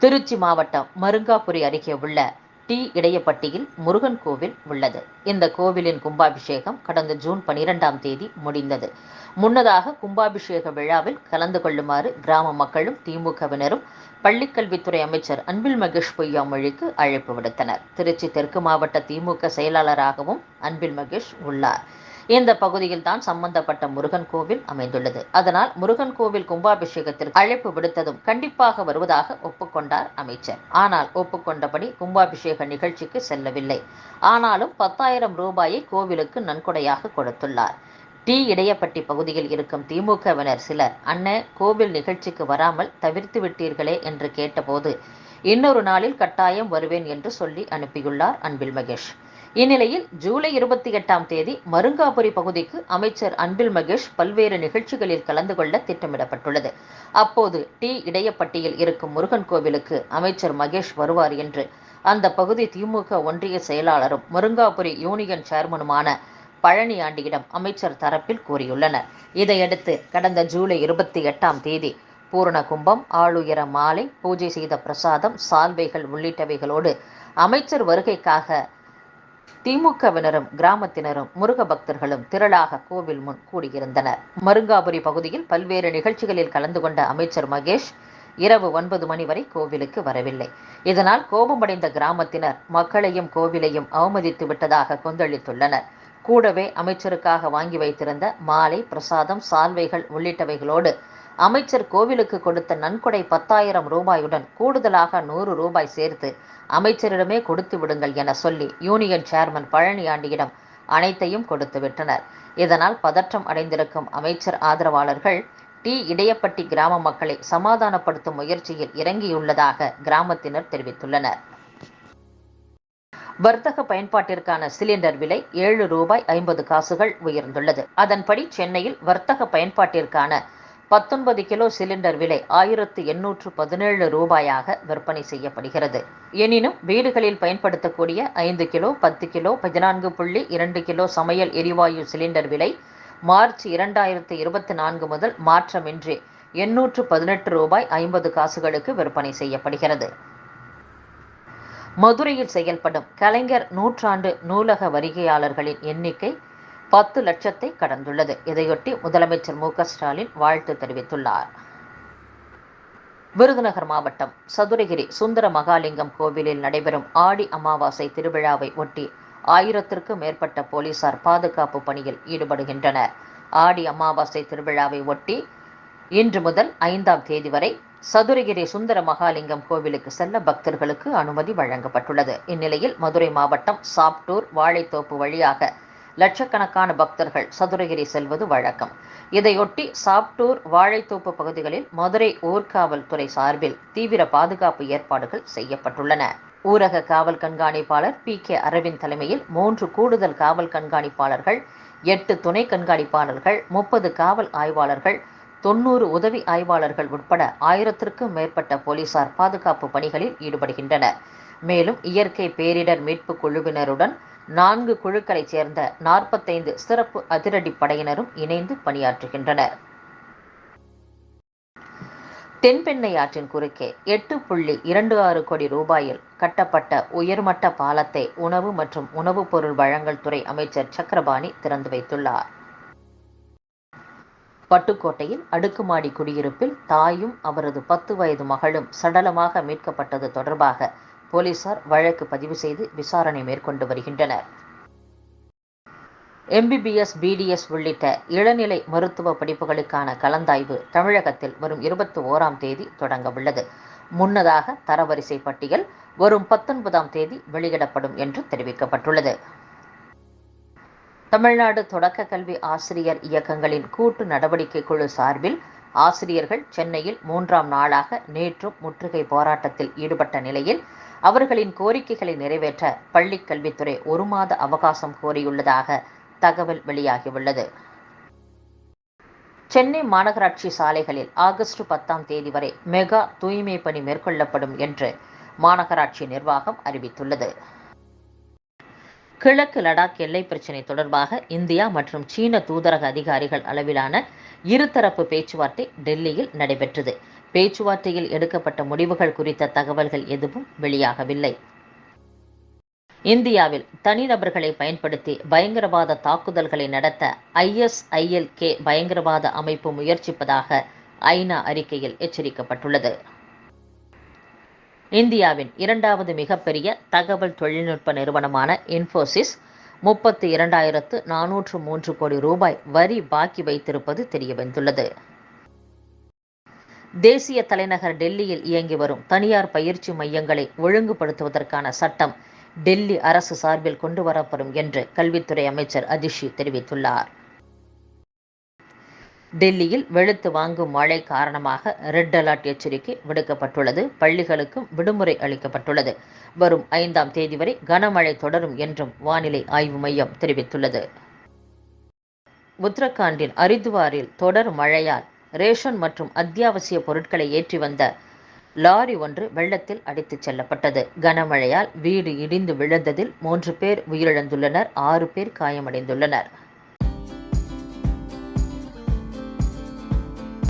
திருச்சி மாவட்டம் மருங்காபுரி அருகே உள்ள டி இடையப்பட்டியில் முருகன் கோவில் உள்ளது. இந்த கோவிலின் கும்பாபிஷேகம் கடந்த ஜூன் 12ஆம் தேதி முடிந்தது. முன்னதாக கும்பாபிஷேக விழாவில் கலந்து கொள்ளுமாறு கிராம மக்களும் திமுகவினரும் பள்ளிக்கல்வித்துறை அமைச்சர் அன்பில் மகேஷ் பொய்யாமொழிக்கு அழைப்பு விடுத்தனர். திருச்சி தெற்கு மாவட்ட திமுக செயலாளராகவும் அன்பில் மகேஷ் உள்ளார். இந்த பகுதியில் தான் சம்பந்தப்பட்ட முருகன் கோவில் அமைந்துள்ளது. அதனால் முருகன் கோவில் கும்பாபிஷேகத்திற்கு அழைப்பு விடுத்ததும் கண்டிப்பாக வருவதாக ஒப்புக்கொண்டார் அமைச்சர். ஆனால் ஒப்புக்கொண்டபடி கும்பாபிஷேக நிகழ்ச்சிக்கு செல்லவில்லை. ஆனாலும் 10,000 ரூபாயை கோவிலுக்கு நன்கொடையாக கொடுத்துள்ளார். டி இடையப்பட்டி பகுதியில் இருக்கும் திமுகவினர் சிலர், அண்ணே கோவில் நிகழ்ச்சிக்கு வராமல் தவிர்த்து விட்டீர்களே என்று கேட்டபோது, இன்னொரு நாளில் கட்டாயம் வருவேன் என்று சொல்லி அனுப்பியுள்ளார் அன்பில் மகேஷ். இந்நிலையில் ஜூலை 28ஆம் தேதி மருங்காபுரி பகுதிக்கு அமைச்சர் அன்பில் மகேஷ் பல்வேறு நிகழ்ச்சிகளில் கலந்து கொள்ள திட்டமிடப்பட்டுள்ளது. அப்போது டி இடையப்பட்டியில் இருக்கும் முருகன் கோவிலுக்கு அமைச்சர் மகேஷ் வருவார் என்று அந்த பகுதி திமுக ஒன்றிய செயலாளரும் மருங்காபுரி யூனியன் சேர்மனுமான பழனி ஆண்டியிடம் அமைச்சர் தரப்பில் கூறியுள்ளனர். இதையடுத்து கடந்த ஜூலை 28ஆம் தேதி பூரண கும்பம், ஆளுயர மாலை, பூஜை செய்த பிரசாதம், சால்வைகள் உள்ளிட்டவைகளோடு அமைச்சர் வருகைக்காக திமுகவினரும் கிராமத்தினரும் முருக பக்தர்களும் திரளாக கோவில் முன் கூடியிருந்தனர். மருங்காபுரி பகுதியில் பல்வேறு நிகழ்ச்சிகளில் கலந்து கொண்ட அமைச்சர் மகேஷ் இரவு 9 மணி வரை கோவிலுக்கு வரவில்லை. இதனால் கோபமடைந்த கிராமத்தினர் மக்களையும் கோவிலையும் அவமதித்து விட்டதாக கொந்தளித்துள்ளனர். கூடவே அமைச்சருக்காக வாங்கி வைத்திருந்த மாலை, பிரசாதம், சால்வைகள் உள்ளிட்டவைகளோடு அமைச்சர் கோவிலுக்கு கொடுத்த நன்கொடை 10,000 ரூபாயுடன் கூடுதலாக 100 ரூபாய் சேர்த்து அமைச்சரிடமே கொடுத்து விடுங்கள் என சொல்லி யூனியன் சேர்மன் பழனி ஆண்டியிடம் அனைத்தையும் கொடுத்து விட்டனர். இதனால் பதற்றம் அடைந்திருக்கும் அமைச்சர் ஆதரவாளர்கள் டி இடையப்பட்டி கிராம மக்களை சமாதானப்படுத்தும் முயற்சியில் இறங்கியுள்ளதாக கிராமத்தினர் தெரிவித்துள்ளனர். வர்த்தக பயன்பாட்டிற்கான சிலிண்டர் விலை 7 ரூபாய் 50 காசுகள் உயர்ந்துள்ளது. அதன்படி சென்னையில் வர்த்தக பயன்பாட்டிற்கான 19 கிலோ சிலிண்டர் விலை 1,817 ரூபாயாக விற்பனை செய்யப்படுகிறது. எனினும் வீடுகளில் பயன்படுத்தக்கூடிய 5 கிலோ, 10 கிலோ, 14.2 கிலோ சமையல் எரிவாயு சிலிண்டர் விலை மார்ச் 2024 முதல் மாற்றமின்றி 818 ரூபாய் 50 காசுகளுக்கு விற்பனை செய்யப்படுகிறது. மதுரையில் செயல்படும் கலைஞர் நூற்றாண்டு நூலக வருகையாளர்களின் எண்ணிக்கை 10 லட்சத்தை கடந்துள்ளது. இதையொட்டி முதலமைச்சர் மு.க.ஸ்டாலின் வாழ்த்து தெரிவித்துள்ளார். விருதுநகர் மாவட்டம் சதுரகிரி சுந்தர மகாலிங்கம் கோவிலில் நடைபெறும் ஆடி அமாவாசை திருவிழாவை ஒட்டி 1000க்கும் மேற்பட்ட போலீசார் பாதுகாப்பு பணியில் ஈடுபடுகின்றனர். ஆடி அமாவாசை திருவிழாவை ஒட்டி இன்று முதல் 5ஆம் தேதி வரை சதுரகிரி சுந்தர மகாலிங்கம் கோவிலுக்கு செல்ல பக்தர்களுக்கு அனுமதி வழங்கப்பட்டுள்ளது. இந்நிலையில் மதுரை மாவட்டம் சாப்டூர், வாழைத்தோப்பு வழியாக லட்சக்கணக்கான பக்தர்கள் சதுரகிரி செல்வது வழக்கம். இதையொட்டி சாப்டூர், வாழைத்தோப்பு பகுதிகளில் மதுரை ஊர்காவல் துறை சார்பில் தீவிர பாதுகாப்பு ஏற்பாடுகள் செய்யப்பட்டுள்ளன. ஊரக காவல் கண்காணிப்பாளர் பி.கே. அரவிந்த் தலைமையில் 3 கூடுதல் காவல் கண்காணிப்பாளர்கள், 8 துணை கண்காணிப்பாளர்கள், 30 காவல் ஆய்வாளர்கள், 90 உதவி ஆய்வாளர்கள் உட்பட 1000க்கும் மேற்பட்ட போலீசார் பாதுகாப்பு பணிகளில் ஈடுபடுகின்றனர். மேலும் இயற்கை பேரிடர் மீட்பு குழுவினருடன் 4 குழுக்களைச் சேர்ந்த 45 சிறப்பு அதிரடி படையினரும் இணைந்து பணியாற்றுகின்றனர். தென்பெண்ணை ஆற்றின் குறுக்கே 8.26 கோடி ரூபாயில் கட்டப்பட்ட உயர்மட்ட பாலத்தை உணவு மற்றும் உணவுப் பொருள் வழங்கல் துறை அமைச்சர் சக்கரபாணி திறந்து வைத்துள்ளார். பட்டுக்கோட்டையில் அடுக்குமாடி குடியிருப்பில் தாயும் அவரது 10 வயது மகளும் சடலமாக மீட்கப்பட்டது தொடர்பாக போலீசார் வழக்கு பதிவு செய்து விசாரணை மேற்கொண்டு வருகின்றனர். MBBS, BDS உள்ளிட்ட இளநிலை மருத்துவ படிப்புகளுக்கான கலந்தாய்வு தமிழகத்தில் வரும் 21ஆம் தேதி தொடங்க உள்ளது. முன்னதாக தரவரிசை பட்டியல் வரும் 19ஆம் தேதி வெளியிடப்படும் என்று தெரிவிக்கப்பட்டுள்ளது. தமிழ்நாடு தொடக்க கல்வி ஆசிரியர் இயக்கங்களின் கூட்டு நடவடிக்கை குழு சார்பில் ஆசிரியர்கள் சென்னையில் 3ஆம் நாளாக நேற்றும் முற்றுகை போராட்டத்தில் ஈடுபட்ட நிலையில் அவர்களின் கோரிக்கைகளை நிறைவேற்ற பள்ளிக் கல்வித்துறை 1 மாத அவகாசம் கோரியுள்ளதாக தகவல் வெளியாகியுள்ளது. சென்னை மாநகராட்சி சாலைகளில் ஆகஸ்ட் 10ஆம் தேதி வரை மெகா தூய்மை பணி மேற்கொள்ளப்படும் என்று மாநகராட்சி நிர்வாகம் அறிவித்துள்ளது. கிழக்கு லடாக் எல்லை பிரச்சினை தொடர்பாக இந்தியா மற்றும் சீன தூதரக அதிகாரிகள் அளவிலான இருதரப்பு பேச்சுவார்த்தை டெல்லியில் நடைபெற்றது. பேச்சுவார்த்தையில் எடுக்கப்பட்ட முடிவுகள் குறித்த தகவல்கள் எதுவும் வெளியாகவில்லை. இந்தியாவில் தனிநபர்களை பயன்படுத்தி பயங்கரவாத தாக்குதல்களை நடத்த ISIL-K பயங்கரவாத அமைப்பு முயற்சிப்பதாக ஐநா அறிக்கையில் எச்சரிக்கப்பட்டுள்ளது. இந்தியாவின் இரண்டாவது மிகப்பெரிய தகவல் தொழில்நுட்ப நிறுவனமான இன்ஃபோசிஸ் 32,403 கோடி ரூபாய் வரி பாக்கி வைத்திருப்பது தெரியவந்துள்ளது. தேசிய தலைநகர் டெல்லியில் இயங்கி வரும் தனியார் பயிற்சி மையங்களை ஒழுங்குபடுத்துவதற்கான சட்டம் டெல்லி அரசு சார்பில் கொண்டுவரப்படும் என்று கல்வித்துறை அமைச்சர் அதிஷி தெரிவித்துள்ளார். டெல்லியில் வெளுத்து வாங்கும் மழை காரணமாக ரெட் அலர்ட் எச்சரிக்கை விடுக்கப்பட்டுள்ளது. பள்ளிகளுக்கும் விடுமுறை அளிக்கப்பட்டுள்ளது. வரும் 5ஆம் தேதி வரை கனமழை தொடரும் என்றும் வானிலை ஆய்வு மையம் தெரிவித்துள்ளது. உத்தரகாண்டின் ஹரித்வாரில் தொடர் மழையால் ரேஷன் மற்றும் அத்தியாவசிய பொருட்களை ஏற்றி வந்த லாரி ஒன்று வெள்ளத்தில் அடித்துச் செல்லப்பட்டது. கனமழையால் வீடு இடிந்து விழுந்ததில் 3 பேர் உயிரிழந்துள்ளனர், 6 பேர் காயமடைந்துள்ளனர்.